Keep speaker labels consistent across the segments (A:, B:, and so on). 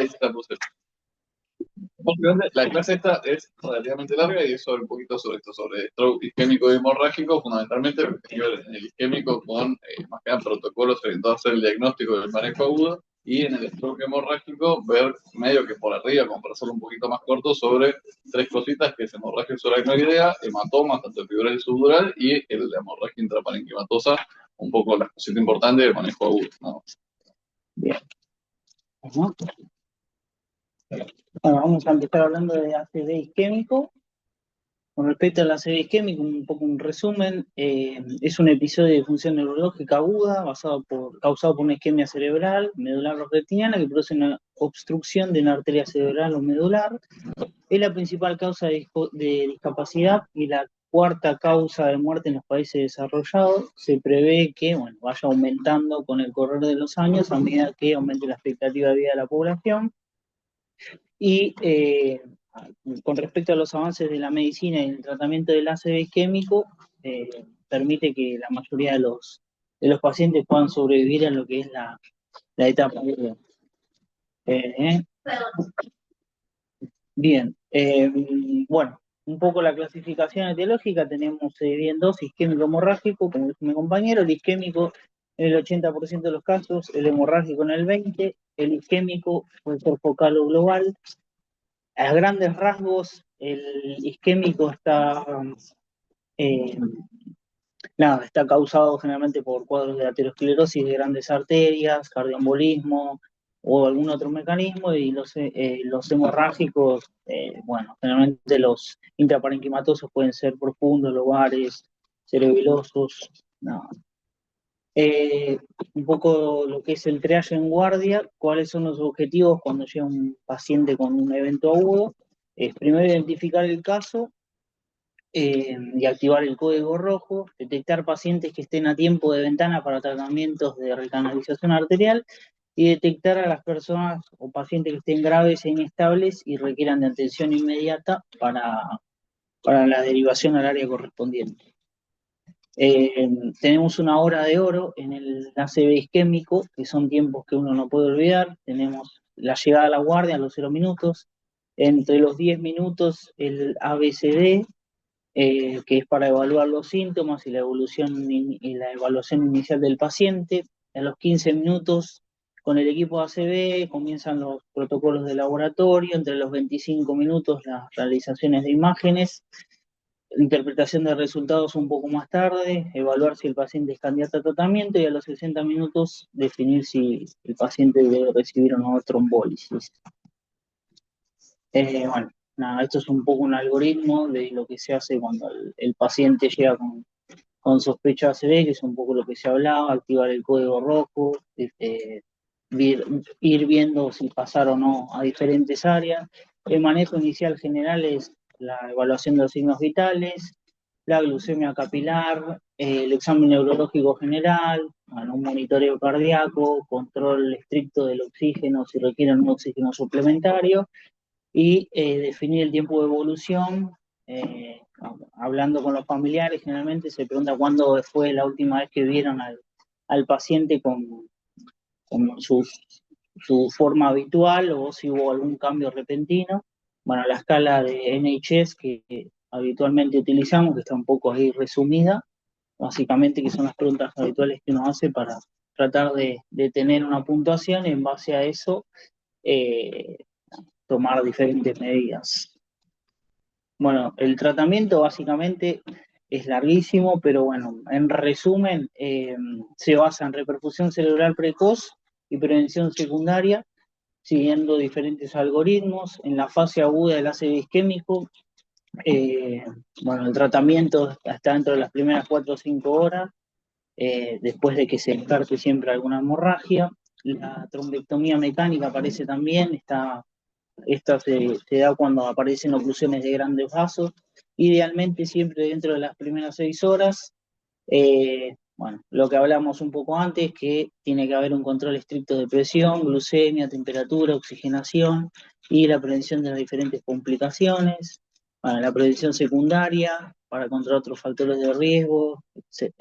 A: ahí está, puse. Básicamente, la clase esta es relativamente larga y es sobre un poquito sobre esto, sobre stroke isquémico y hemorrágico, fundamentalmente porque tiene que ver en el isquémico con más que nada protocolos orientados a hacer el diagnóstico del manejo agudo, y en el stroke hemorrágico ver medio que por arriba, como para hacerlo un poquito más corto, sobre tres cositas, que es hemorragia subaracnoidea, hematomas, tanto epidural y subdural, y la hemorragia intraparenquimatosa, un poco las cositas importantes del manejo agudo, ¿no?
B: Bien. Ajá. Bueno, vamos a empezar hablando de ACV isquémico. Con respecto al ACV isquémico, un poco un resumen, es un episodio de función neurológica aguda causado por una isquemia cerebral medular o retiniana que produce una obstrucción de una arteria cerebral o medular. Es la principal causa de discapacidad y la cuarta causa de muerte en los países desarrollados. Se prevé que vaya aumentando con el correr de los años a medida que aumente la expectativa de vida de la población. Y con respecto a los avances de la medicina y el tratamiento del ACV isquémico, permite que la mayoría de los pacientes puedan sobrevivir a lo que es la etapa aguda. Bien, bueno, un poco la clasificación etiológica tenemos bien dos: isquémico hemorrágico, como dijo mi compañero, el isquémico en el 80% de los casos, el hemorrágico en el 20%, el isquémico puede ser focal o global. A grandes rasgos, el isquémico está causado generalmente por cuadros de aterosclerosis de grandes arterias, cardioembolismo o algún otro mecanismo, y los hemorrágicos, generalmente los intraparenquimatosos pueden ser profundos, lobares, cerebelosos. Un poco lo que es el triage en guardia. ¿Cuáles son los objetivos cuando llega un paciente con un evento agudo? Es primero identificar el caso y activar el código rojo, detectar pacientes que estén a tiempo de ventana para tratamientos de recanalización arterial y detectar a las personas o pacientes que estén graves e inestables y requieran de atención inmediata para la derivación al área correspondiente. Tenemos una hora de oro en el ACV isquémico, que son tiempos que uno no puede olvidar. Tenemos la llegada a la guardia a los 0 minutos, entre los 10 minutos el ABCD, que es para evaluar los síntomas y la evaluación inicial del paciente. A los 15 minutos, con el equipo ACV, comienzan los protocolos de laboratorio. Entre los 25 minutos, las realizaciones de imágenes, interpretación de resultados un poco más tarde, evaluar si el paciente es candidato a tratamiento, y a los 60 minutos definir si el paciente debe recibir o no trombólisis. Esto es un poco un algoritmo de lo que se hace cuando el paciente llega con sospecha de ACV, que es un poco lo que se hablaba: activar el código rojo, ir viendo si pasar o no a diferentes áreas. El manejo inicial general es la evaluación de los signos vitales, la glucemia capilar, el examen neurológico general, un monitoreo cardíaco, control estricto del oxígeno si requieren un oxígeno suplementario, y definir el tiempo de evolución. Hablando con los familiares, generalmente se pregunta cuándo fue la última vez que vieron al paciente con su forma habitual, o si hubo algún cambio repentino. La escala de NHS que habitualmente utilizamos, que está un poco ahí resumida, básicamente, que son las preguntas habituales que uno hace para tratar de tener una puntuación, y en base a eso tomar diferentes medidas. El tratamiento básicamente es larguísimo, pero en resumen, se basa en reperfusión cerebral precoz y prevención secundaria, siguiendo diferentes algoritmos. En la fase aguda del ACV isquémico, el tratamiento está dentro de las primeras 4 o 5 horas, después de que se descarte siempre alguna hemorragia. La trombectomía mecánica aparece también. Esta se da cuando aparecen oclusiones de grandes vasos, idealmente siempre dentro de las primeras 6 horas. Lo que hablamos un poco antes, que tiene que haber un control estricto de presión, glucemia, temperatura, oxigenación y la prevención de las diferentes complicaciones. La prevención secundaria para controlar otros factores de riesgo, etc.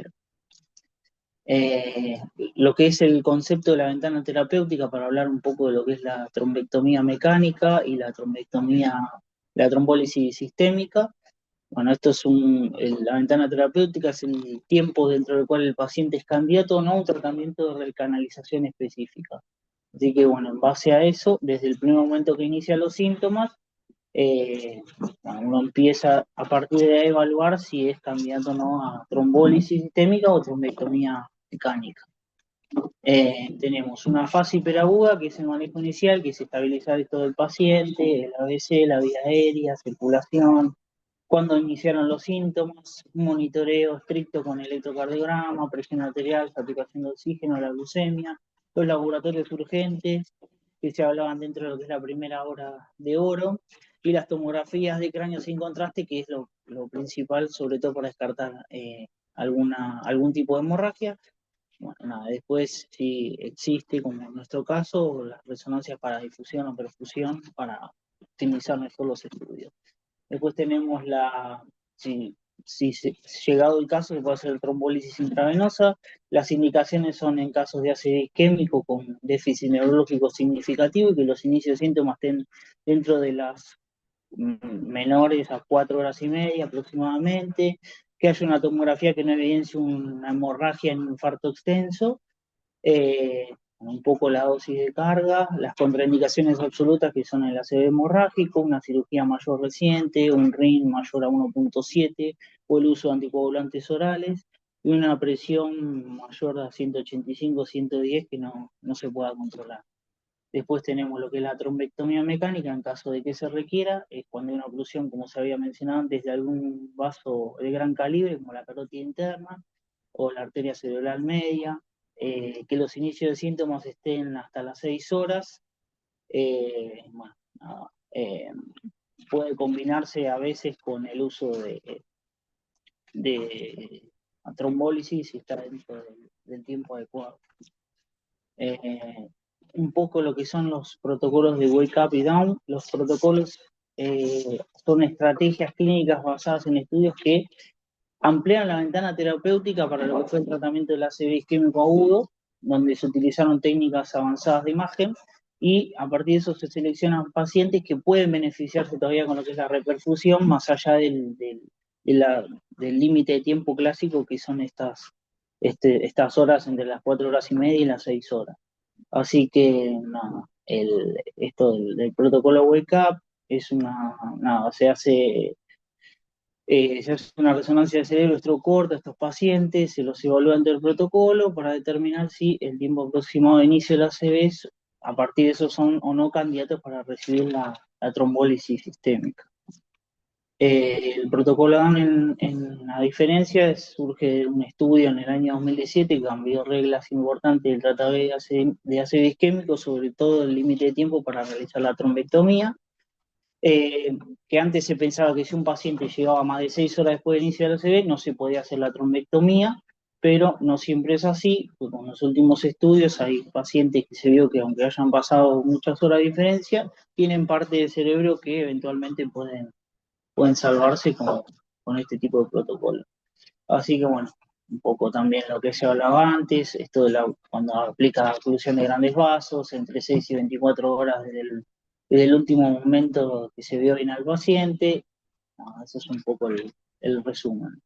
B: Lo que es el concepto de la ventana terapéutica, para hablar un poco de lo que es la trombectomía mecánica y la trombólisis sistémica. Bueno, la ventana terapéutica es el tiempo dentro del cual el paciente es candidato o no a un tratamiento de recanalización específica. Así que, bueno, en base a eso, desde el primer momento que inicia los síntomas, bueno, uno empieza a partir de ahí a evaluar si es candidato o no a trombólisis sistémica o trombectomía mecánica. Tenemos una fase hiperaguda, que es el manejo inicial, que es estabilizar esto del paciente, el ABC, la vía aérea, circulación, cuando iniciaron los síntomas, un monitoreo estricto con electrocardiograma, presión arterial, saturación de oxígeno, la glucemia, los laboratorios urgentes que se hablaban dentro de lo que es la primera hora de oro, y las tomografías de cráneo sin contraste, que es lo principal, sobre todo para descartar algún tipo de hemorragia. Bueno, nada, después si existe, como en nuestro caso, las resonancias para difusión o perfusión para optimizar mejor los estudios. Después tenemos llegado el caso, se puede hacer trombólisis intravenosa. Las indicaciones son en casos de ACV isquémico con déficit neurológico significativo y que los inicios de síntomas estén dentro de las menores a 4 horas y media aproximadamente, que haya una tomografía que no evidencie una hemorragia en un infarto extenso, un poco la dosis de carga, las contraindicaciones absolutas que son el ACV hemorrágico, una cirugía mayor reciente, un RIN mayor a 1.7 o el uso de anticoagulantes orales y una presión mayor a 185-110 que no se pueda controlar. Después tenemos lo que es la trombectomía mecánica, en caso de que se requiera, es cuando hay una oclusión, como se había mencionado antes, de algún vaso de gran calibre, como la carótida interna o la arteria cerebral media, que los inicios de síntomas estén hasta las 6 horas. Bueno, puede combinarse a veces con el uso de trombólisis si está dentro del tiempo adecuado. Un poco lo que son los protocolos de Wake Up y Down. Los protocolos son estrategias clínicas basadas en estudios que amplían la ventana terapéutica para lo que fue el tratamiento del ACV isquémico agudo, donde se utilizaron técnicas avanzadas de imagen y a partir de eso se seleccionan pacientes que pueden beneficiarse todavía con lo que es la reperfusión, más allá del límite de tiempo clásico que son estas horas entre las 4 horas y media y las 6 horas. Así que nada, esto del protocolo Wake Up es se hace una resonancia de cerebro electrocorta a estos pacientes, se los evalúa ante el protocolo para determinar si el tiempo aproximado de inicio de la ACV, a partir de eso son o no candidatos para recibir la trombólisis sistémica. El protocolo DAN, en la diferencia, surge de un estudio en el año 2017 que cambió reglas importantes del tratado de ACV isquémico, sobre todo el límite de tiempo para realizar la trombectomía, que antes se pensaba que si un paciente llegaba más de 6 horas después del inicio del ACV no se podía hacer la trombectomía, pero no siempre es así, porque con los últimos estudios hay pacientes que se vio que aunque hayan pasado muchas horas de diferencia, tienen parte del cerebro que eventualmente pueden salvarse con este tipo de protocolo. Así que bueno, un poco también lo que se hablaba antes, esto de cuando aplica la oclusión de grandes vasos, entre 6 y 24 horas desde el último momento que se vio bien al paciente. Eso es un poco el resumen.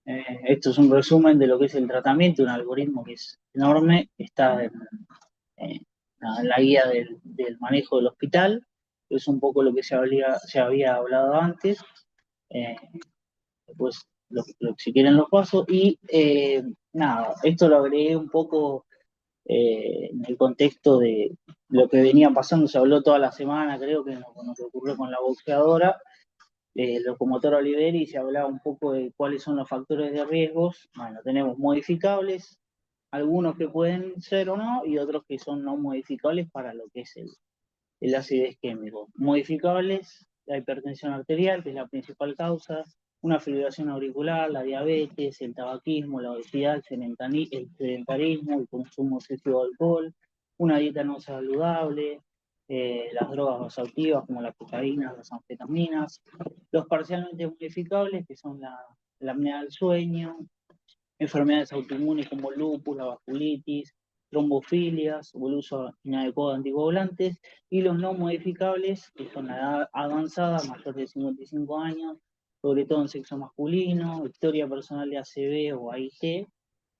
B: Esto es un resumen de lo que es el tratamiento, un algoritmo que es enorme, está en la guía del manejo del hospital, es un poco lo que se había hablado antes. Después, si quieren, los paso. Y nada, esto lo agregué un poco en el contexto de lo que venía pasando. Se habló toda la semana, creo que con lo que ocurrió con la boxeadora, locomotora Oliveri, se hablaba un poco de cuáles son los factores de riesgos. Bueno, tenemos modificables, algunos que pueden ser o no, y otros que son no modificables para lo que es el ácido isquémico. Modificables, la hipertensión arterial, que es la principal causa, una fibrilación auricular, la diabetes, el tabaquismo, la obesidad, el sedentarismo, el consumo excesivo de alcohol, una dieta no saludable, las drogas vasoactivas como la cocaína, las anfetaminas, los parcialmente modificables, que son la apnea del sueño, enfermedades autoinmunes como lupus, la vasculitis, trombofilias o el uso inadecuado de anticoagulantes, y los no modificables, que son la edad avanzada, mayor de 55 años, sobre todo en sexo masculino, historia personal de ACV o AIT,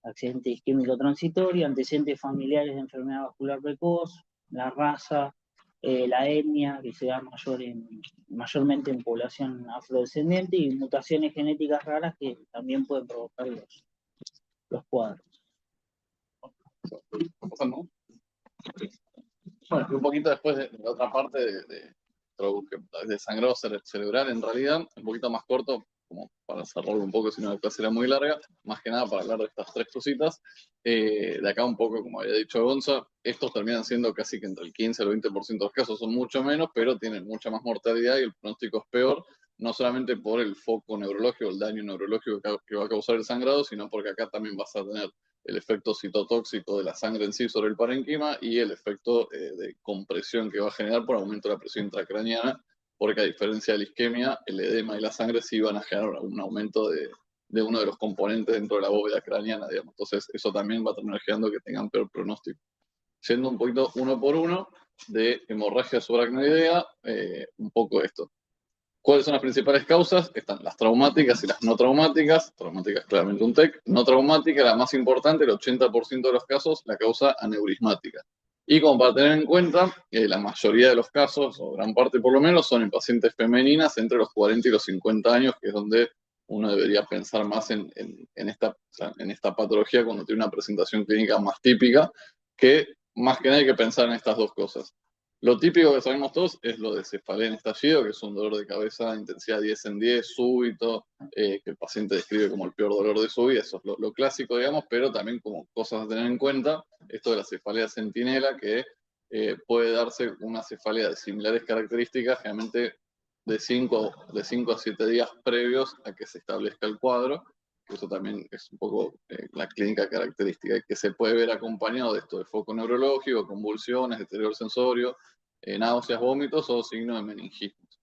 B: accidente isquémico transitorio, antecedentes familiares de enfermedad vascular precoz, la raza, la etnia, que se da mayormente en población afrodescendiente, y mutaciones genéticas raras que también pueden provocar los cuadros.
A: ¿No? Bueno, y un poquito después de la otra parte de sangrado cerebral, en realidad, un poquito más corto, como para cerrarlo un poco, si no la clase era muy larga, más que nada para hablar de estas tres cositas. De acá un poco, como había dicho Gonza, estos terminan siendo casi que entre el 15 y el 20% de los casos, son mucho menos, pero tienen mucha más mortalidad y el pronóstico es peor, no solamente por el foco neurológico, el daño neurológico que va a causar el sangrado, sino porque acá también vas a tener el efecto citotóxico de la sangre en sí sobre el parénquima y el efecto de compresión que va a generar por aumento de la presión intracraneana, porque a diferencia de la isquemia, el edema y la sangre sí van a generar un aumento de uno de los componentes dentro de la bóveda craneana, digamos. Entonces, eso también va a terminar generando que tengan peor pronóstico. Yendo un poquito uno por uno, de hemorragia subaracnoidea, un poco esto. ¿Cuáles son las principales causas? Están las traumáticas y las no traumáticas. Traumáticas, claramente un TEC. No traumática, la más importante, el 80% de los casos, la causa aneurismática. Y como para tener en cuenta, la mayoría de los casos, o gran parte por lo menos, son en pacientes femeninas entre los 40 y los 50 años, que es donde uno debería pensar más en esta patología cuando tiene una presentación clínica más típica, que más que nada hay que pensar en estas dos cosas. Lo típico que sabemos todos es lo de cefalea en estallido, que es un dolor de cabeza de intensidad 10 en 10, súbito, que el paciente describe como el peor dolor de su vida. Eso es lo clásico, digamos, pero también como cosas a tener en cuenta, esto de la cefalea centinela, que puede darse una cefalea de similares características, generalmente de 5 a 7 días previos a que se establezca el cuadro, que eso también es un poco la clínica característica, que se puede ver acompañado de esto, de foco neurológico, convulsiones, deterioro sensorio, náuseas, vómitos o signo de meningitis.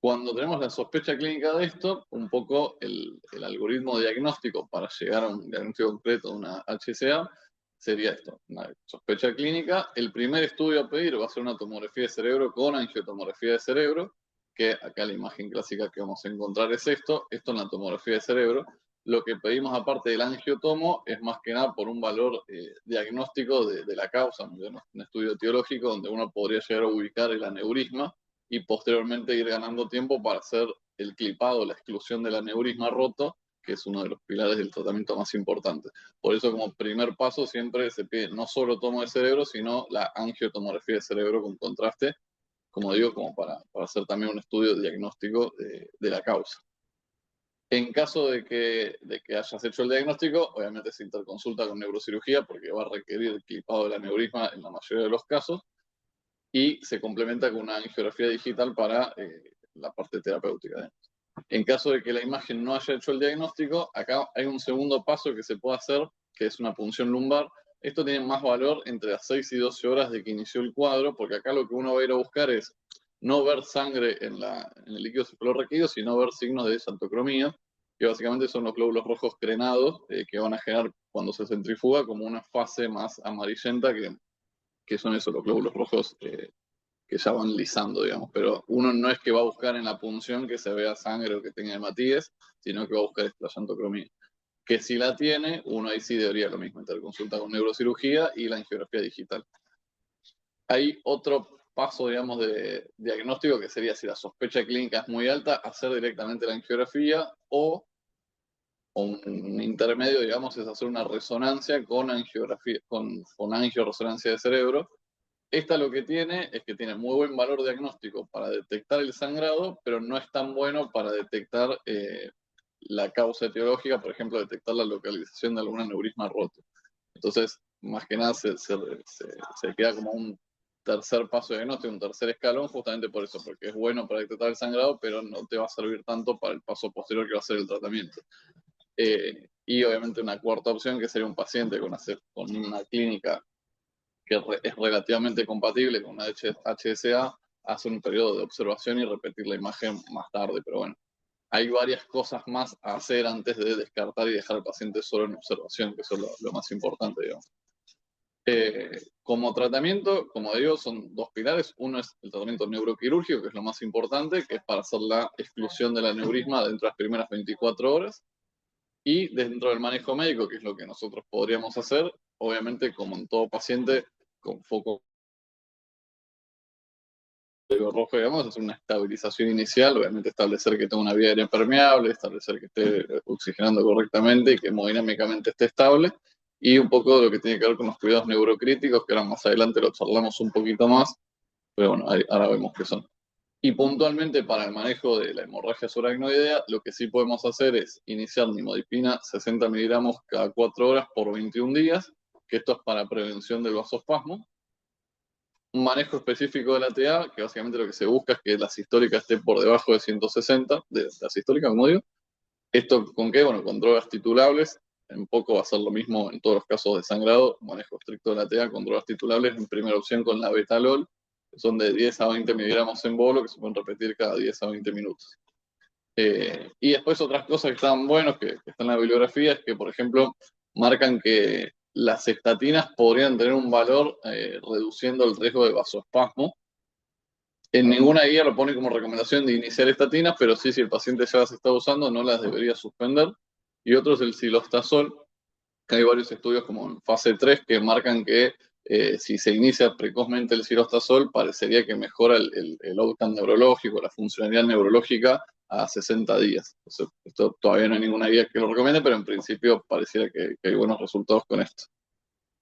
A: Cuando tenemos la sospecha clínica de esto, un poco el algoritmo diagnóstico para llegar a un diagnóstico concreto de una HCA sería esto, una sospecha clínica. El primer estudio a pedir va a ser una tomografía de cerebro con angiotomografía de cerebro, que acá la imagen clásica que vamos a encontrar es esto en la tomografía de cerebro. Lo que pedimos aparte del angiotomo es más que nada por un valor diagnóstico de la causa, un estudio etiológico donde uno podría llegar a ubicar el aneurisma y posteriormente ir ganando tiempo para hacer el clipado, la exclusión del aneurisma roto, que es uno de los pilares del tratamiento más importantes. Por eso, como primer paso, siempre se pide no solo tomo de cerebro, sino la angiotomografía de cerebro con contraste, como digo, como para hacer también un estudio diagnóstico de la causa. En caso de que hayas hecho el diagnóstico, obviamente se interconsulta con neurocirugía porque va a requerir el clipado del aneurisma en la mayoría de los casos y se complementa con una angiografía digital para la parte terapéutica. En caso de que la imagen no haya hecho el diagnóstico, acá hay un segundo paso que se puede hacer, que es una punción lumbar. Esto tiene más valor entre las 6 y 12 horas de que inició el cuadro, porque acá lo que uno va a ir a buscar es no ver sangre en el líquido cefalorraquídeo, sino ver signos de xantocromía, que básicamente son los glóbulos rojos crenados que van a generar cuando se centrifuga como una fase más amarillenta que son esos los glóbulos rojos que ya van lisando, digamos. Pero uno no es que va a buscar en la punción que se vea sangre o que tenga hematíes, sino que va a buscar la xantocromía. Que si la tiene, uno ahí sí debería lo mismo, interconsulta con neurocirugía y la angiografía digital. Hay otro paso, digamos, de diagnóstico que sería, si la sospecha clínica es muy alta, hacer directamente la angiografía o un intermedio, digamos, es hacer una resonancia con angiografía, con angioresonancia de cerebro. Esta lo que tiene es que tiene muy buen valor diagnóstico para detectar el sangrado, pero no es tan bueno para detectar la causa etiológica, por ejemplo, detectar la localización de algún aneurisma roto. Entonces, más que nada se queda como un tercer paso de diagnóstico, un tercer escalón, justamente por eso, porque es bueno para detectar el sangrado, pero no te va a servir tanto para el paso posterior que va a ser el tratamiento. Y obviamente una cuarta opción que sería un paciente con una clínica que es relativamente compatible con una HSA, hacer un periodo de observación y repetir la imagen más tarde, pero bueno, hay varias cosas más a hacer antes de descartar y dejar al paciente solo en observación, que eso es lo más importante, digamos. Como tratamiento, como digo, son dos pilares. Uno es el tratamiento neuroquirúrgico, que es lo más importante, que es para hacer la exclusión del aneurisma dentro de las primeras 24 horas. Y dentro del manejo médico, que es lo que nosotros podríamos hacer, obviamente, como en todo paciente, con foco rojo, digamos, hacer una estabilización inicial, obviamente establecer que tenga una vía aérea permeable, establecer que esté oxigenando correctamente y que hemodinámicamente esté estable, y un poco de lo que tiene que ver con los cuidados neurocríticos, que ahora más adelante lo charlamos un poquito más, pero bueno, ahora vemos qué son. Y puntualmente para el manejo de la hemorragia subaracnoidea, lo que sí podemos hacer es iniciar nimodipina 60 miligramos cada 4 horas por 21 días, que esto es para prevención del vasospasmo. Un manejo específico de la TA, que básicamente lo que se busca es que la sistólica esté por debajo de 160, de la sistólica, como digo. ¿Esto con qué? Bueno, con drogas titulables. Un poco va a ser lo mismo en todos los casos de sangrado, manejo estricto de la TA con drogas titulables. En primera opción con la betalol, que son de 10 a 20 miligramos en bolo, que se pueden repetir cada 10 a 20 minutos. Y después otras cosas que están buenos, que están en la bibliografía, es que, por ejemplo, marcan que las estatinas podrían tener un valor reduciendo el riesgo de vasoespasmo. En ninguna guía lo pone como recomendación de iniciar estatinas, pero sí, si el paciente ya las está usando, no las debería suspender. Y otro es el silostazol, que hay varios estudios como en fase 3 que marcan que si se inicia precozmente el silostazol, parecería que mejora el outcome neurológico, la funcionalidad neurológica a 60 días. Entonces, esto todavía no hay ninguna guía que lo recomiende, pero en principio pareciera que hay buenos resultados con esto.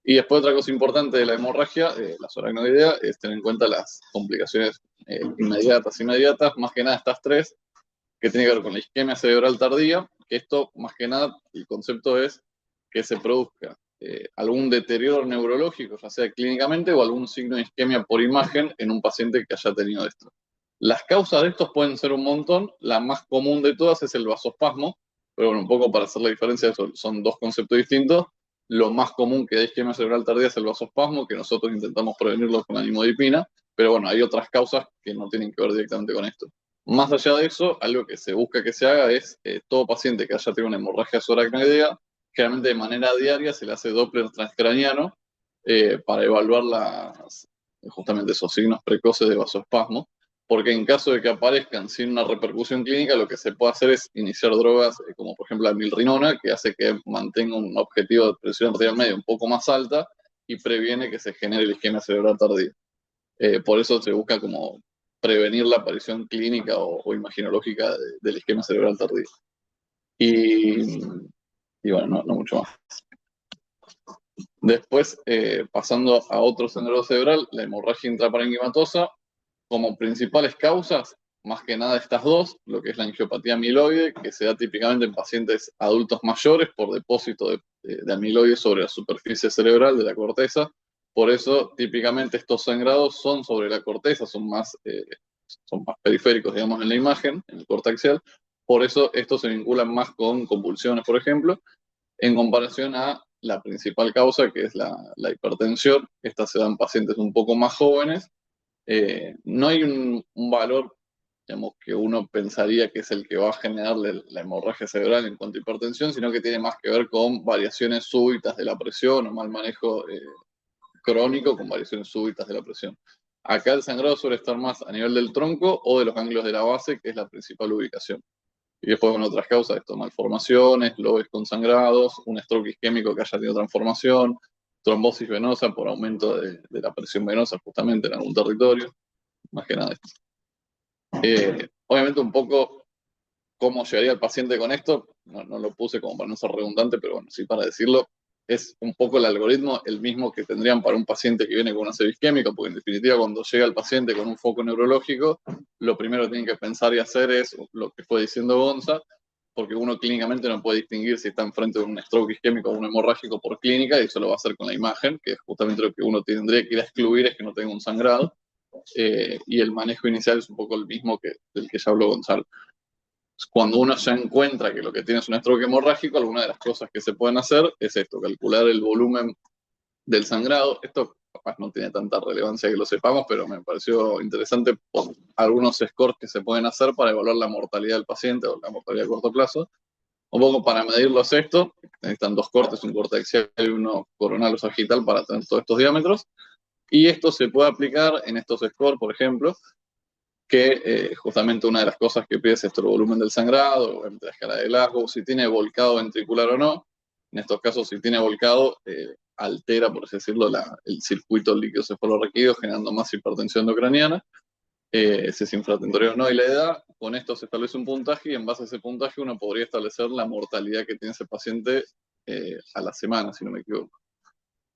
A: Y después otra cosa importante de la hemorragia, la subaracnoidea, es tener en cuenta las complicaciones inmediatas, más que nada estas tres, que tiene que ver con la isquemia cerebral tardía, que esto, más que nada, el concepto es que se produzca algún deterioro neurológico, ya sea clínicamente, o algún signo de isquemia por imagen en un paciente que haya tenido esto. Las causas de estos pueden ser un montón, la más común de todas es el vasospasmo, pero bueno, un poco para hacer la diferencia, son dos conceptos distintos. Lo más común que da isquemia cerebral tardía es el vasospasmo, que nosotros intentamos prevenirlo con la nimodipina, pero bueno, hay otras causas que no tienen que ver directamente con esto. Más allá de eso, algo que se busca que se haga es todo paciente que haya tenido una hemorragia subaracnoidea, generalmente de manera diaria se le hace Doppler transcraniano para evaluar justamente esos signos precoces de vasoespasmo, porque en caso de que aparezcan sin una repercusión clínica, lo que se puede hacer es iniciar drogas como por ejemplo la milrinona, que hace que mantenga un objetivo de presión arterial media un poco más alta y previene que se genere la isquemia cerebral tardía. Por eso se busca como prevenir la aparición clínica o imaginológica de la isquemia cerebral tardía. Y, y bueno, no mucho más. Después, pasando a otro sangrado cerebral, la hemorragia intraparenquimatosa, como principales causas, más que nada estas dos, lo que es la angiopatía amiloide, que se da típicamente en pacientes adultos mayores por depósito de amiloide sobre la superficie cerebral de la corteza. Por eso, típicamente estos sangrados son sobre la corteza, son más periféricos, digamos, en la imagen, en el corte axial. Por eso estos se vinculan más con convulsiones, por ejemplo, en comparación a la principal causa, que es la hipertensión. Estas se dan en pacientes un poco más jóvenes. No hay un valor, digamos, que uno pensaría que es el que va a generar la hemorragia cerebral en cuanto a hipertensión, sino que tiene más que ver con variaciones súbitas de la presión o mal manejo crónico con variaciones súbitas de la presión. Acá el sangrado suele estar más a nivel del tronco o de los ganglios de la base, que es la principal ubicación. Y después, con otras causas, esto, malformaciones, lobes consangrados, un stroke isquémico que haya tenido transformación, trombosis venosa por aumento de la presión venosa justamente en algún territorio, más que nada esto. Obviamente un poco cómo llegaría el paciente con esto, no lo puse como para no ser redundante, pero bueno, sí para decirlo, es un poco el algoritmo el mismo que tendrían para un paciente que viene con una ACV isquémica, porque en definitiva cuando llega el paciente con un foco neurológico, lo primero que tienen que pensar y hacer es lo que fue diciendo Gonza, porque uno clínicamente no puede distinguir si está enfrente de un stroke isquémico o un hemorrágico por clínica, y eso lo va a hacer con la imagen, que es justamente lo que uno tendría que ir a excluir, es que no tenga un sangrado, y el manejo inicial es un poco el mismo que del que ya habló Gonzalo. Cuando uno ya encuentra que lo que tiene es un stroke hemorrágico, alguna de las cosas que se pueden hacer es esto, calcular el volumen del sangrado. Esto capaz no tiene tanta relevancia que lo sepamos, pero me pareció interesante por algunos scores que se pueden hacer para evaluar la mortalidad del paciente o la mortalidad a corto plazo. Un poco para medirlos esto, necesitan dos cortes, un corte axial y uno coronal o sagital para tener todos estos diámetros. Y esto se puede aplicar en estos scores, por ejemplo, que justamente una de las cosas que pide es esto, el volumen del sangrado, la escala de Glasgow, si tiene volcado ventricular o no. En estos casos, si tiene volcado, altera, por así decirlo, el circuito líquido cefalorraquídeo, generando más hipertensión endocraniana. Si es infratentorio o no, y la edad, con esto se establece un puntaje y en base a ese puntaje uno podría establecer la mortalidad que tiene ese paciente a la semana, si no me equivoco.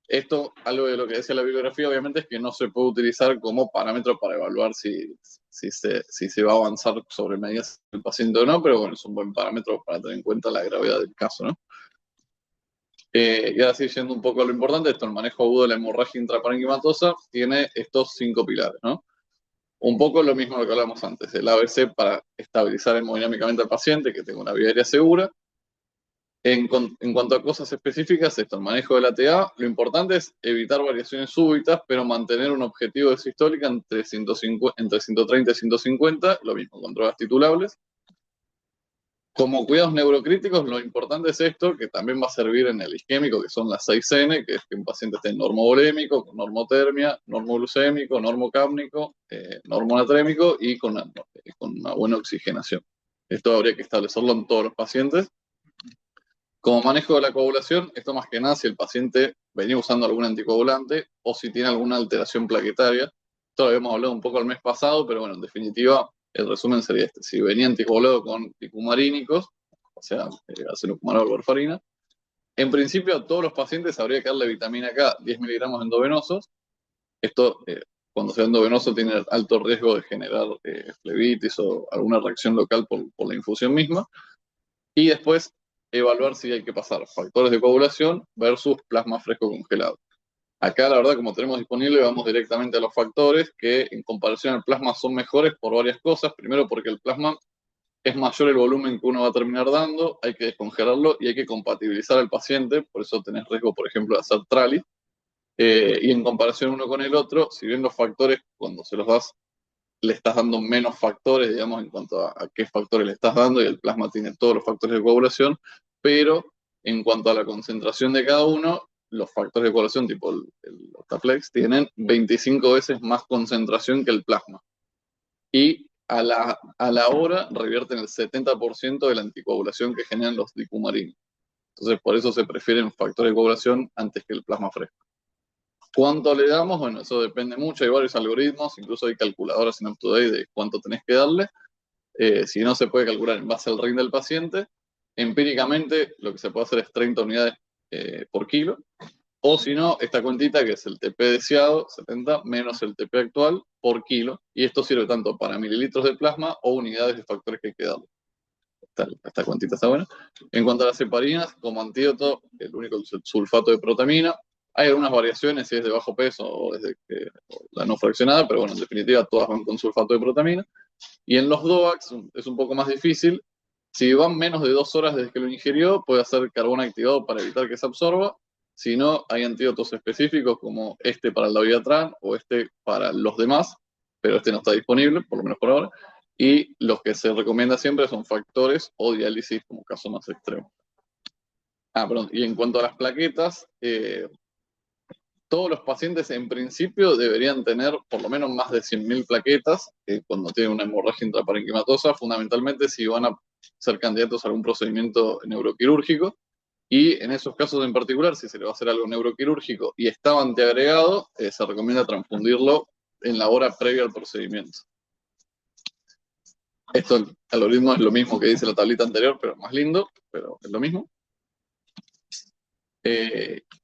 A: Esto, algo de lo que decía la bibliografía, obviamente, es que no se puede utilizar como parámetro para evaluar si se va a avanzar sobre medidas del paciente o no, pero bueno, es un buen parámetro para tener en cuenta la gravedad del caso, ¿no? Y ahora sí, yendo un poco a lo importante, esto, el manejo agudo de la hemorragia intraparenquimatosa tiene estos 5 pilares, ¿no? Un poco lo mismo que hablamos antes, el ABC para estabilizar hemodinámicamente al paciente, que tenga una vía aérea segura. En cuanto a cosas específicas, esto, el manejo de la TA, lo importante es evitar variaciones súbitas, pero mantener un objetivo de sistólica entre 130 y 150, lo mismo con drogas titulables. Como cuidados neurocríticos, lo importante es esto, que también va a servir en el isquémico, que son las 6N, que es que un paciente esté normovolémico, con normotermia, normoglucémico, normocápnico, normonatrémico y con una buena oxigenación. Esto habría que establecerlo en todos los pacientes. Como manejo de la coagulación, esto más que nada si el paciente venía usando algún anticoagulante o si tiene alguna alteración plaquetaria. Esto lo habíamos hablado un poco el mes pasado, pero bueno, en definitiva, el resumen sería este. Si venía anticoagulado con picumarínicos, o sea, acenocumarol o warfarina, en principio a todos los pacientes habría que darle vitamina K, 10 miligramos endovenosos. Esto, cuando sea endovenoso, tiene alto riesgo de generar flebitis o alguna reacción local por la infusión misma. Y después evaluar si hay que pasar factores de coagulación versus plasma fresco congelado. Acá, la verdad, como tenemos disponible, vamos directamente a los factores que en comparación al plasma son mejores por varias cosas. Primero, porque el plasma es mayor el volumen que uno va a terminar dando, hay que descongelarlo y hay que compatibilizar al paciente, por eso tenés riesgo, por ejemplo, de hacer trali. Y en comparación uno con el otro, si bien los factores, cuando se los das, le estás dando menos factores, digamos, en cuanto a qué factores le estás dando, y el plasma tiene todos los factores de coagulación, pero en cuanto a la concentración de cada uno, los factores de coagulación, tipo el Octaplex, tienen 25 veces más concentración que el plasma. Y a la hora revierten el 70% de la anticoagulación que generan los dicumarinos. Entonces, por eso se prefieren factores de coagulación antes que el plasma fresco. ¿Cuánto le damos? Bueno, eso depende mucho, hay varios algoritmos, incluso hay calculadoras en UpToDate de cuánto tenés que darle. Si no, se puede calcular en base al ring del paciente. Empíricamente, lo que se puede hacer es 30 unidades por kilo. O si no, esta cuentita que es el TP deseado, 70, menos el TP actual por kilo. Y esto sirve tanto para mililitros de plasma o unidades de factores que hay que darle. Esta cuentita está buena. En cuanto a las heparinas, como antídoto, el único es el sulfato de protamina. Hay algunas variaciones si es de bajo peso o desde la no fraccionada, pero bueno, en definitiva todas van con sulfato de protamina. Y en los DOACs es un poco más difícil. Si van menos de 2 horas desde que lo ingirió, puede hacer carbón activado para evitar que se absorba. Si no, hay antídotos específicos como este para el Dabigatran o este para los demás, pero este no está disponible, por lo menos por ahora. Y los que se recomienda siempre son factores o diálisis como caso más extremo. Perdón. Y en cuanto a las plaquetas, todos los pacientes en principio deberían tener por lo menos más de 100.000 plaquetas cuando tienen una hemorragia intraparenquimatosa, fundamentalmente si van a ser candidatos a algún procedimiento neuroquirúrgico. Y en esos casos en particular, si se le va a hacer algo neuroquirúrgico y estaba antiagregado, se recomienda transfundirlo en la hora previa al procedimiento. Esto, el algoritmo es lo mismo que dice la tablita anterior, pero más lindo, pero es lo mismo.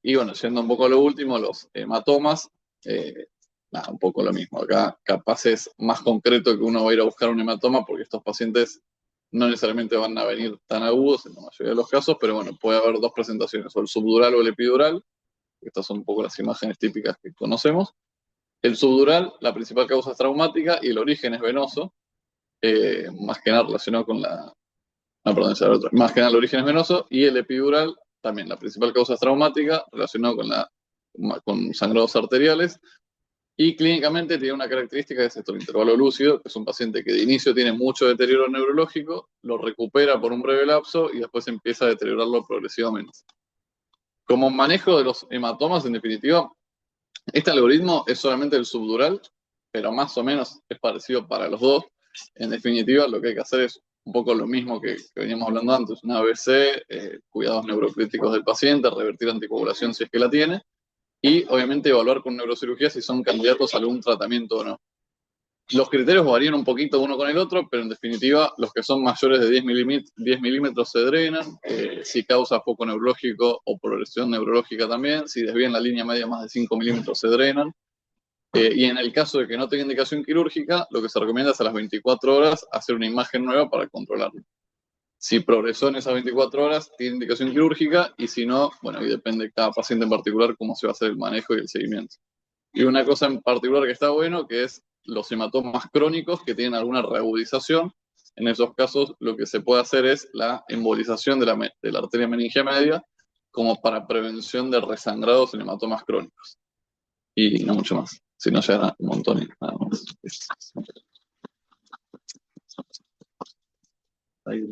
A: Y bueno, yendo un poco a lo último, los hematomas, un poco lo mismo. Acá capaz es más concreto que uno va a ir a buscar un hematoma porque estos pacientes no necesariamente van a venir tan agudos en la mayoría de los casos, pero bueno, puede haber dos presentaciones, o el subdural o el epidural. Estas son un poco las imágenes típicas que conocemos. El subdural, la principal causa es traumática y el origen es venoso, más que nada relacionado con la... No, perdón, esa era otra. Más que nada el origen es venoso, y el epidural también, la principal causa es traumática, relacionado con la con sangrados arteriales. Y clínicamente tiene una característica que es esto, el intervalo lúcido, que es un paciente que de inicio tiene mucho deterioro neurológico, lo recupera por un breve lapso y después empieza a deteriorarlo progresivamente. Como manejo de los hematomas, en definitiva, este algoritmo es solamente el subdural, pero más o menos es parecido para los dos. En definitiva, lo que hay que hacer es un poco lo mismo que veníamos hablando antes, una ABC, cuidados neurocríticos del paciente, revertir anticoagulación si es que la tiene, y obviamente evaluar con neurocirugía si son candidatos a algún tratamiento o no. Los criterios varían un poquito uno con el otro, pero en definitiva los que son mayores de 10 milímetros se drenan, si causa foco neurológico o progresión neurológica también, si desvían la línea media más de 5 milímetros se drenan, y en el caso de que no tenga indicación quirúrgica, lo que se recomienda es a las 24 horas hacer una imagen nueva para controlarlo. Si progresó en esas 24 horas, tiene indicación quirúrgica, y si no, bueno, ahí depende de cada paciente en particular cómo se va a hacer el manejo y el seguimiento. Y una cosa en particular que está bueno, que es los hematomas crónicos que tienen alguna reagudización. En esos casos, lo que se puede hacer es la embolización de la arteria meningia media como para prevención de resangrados en hematomas crónicos. Y no mucho más. Si no, ya era un montón y nada más. Ahí.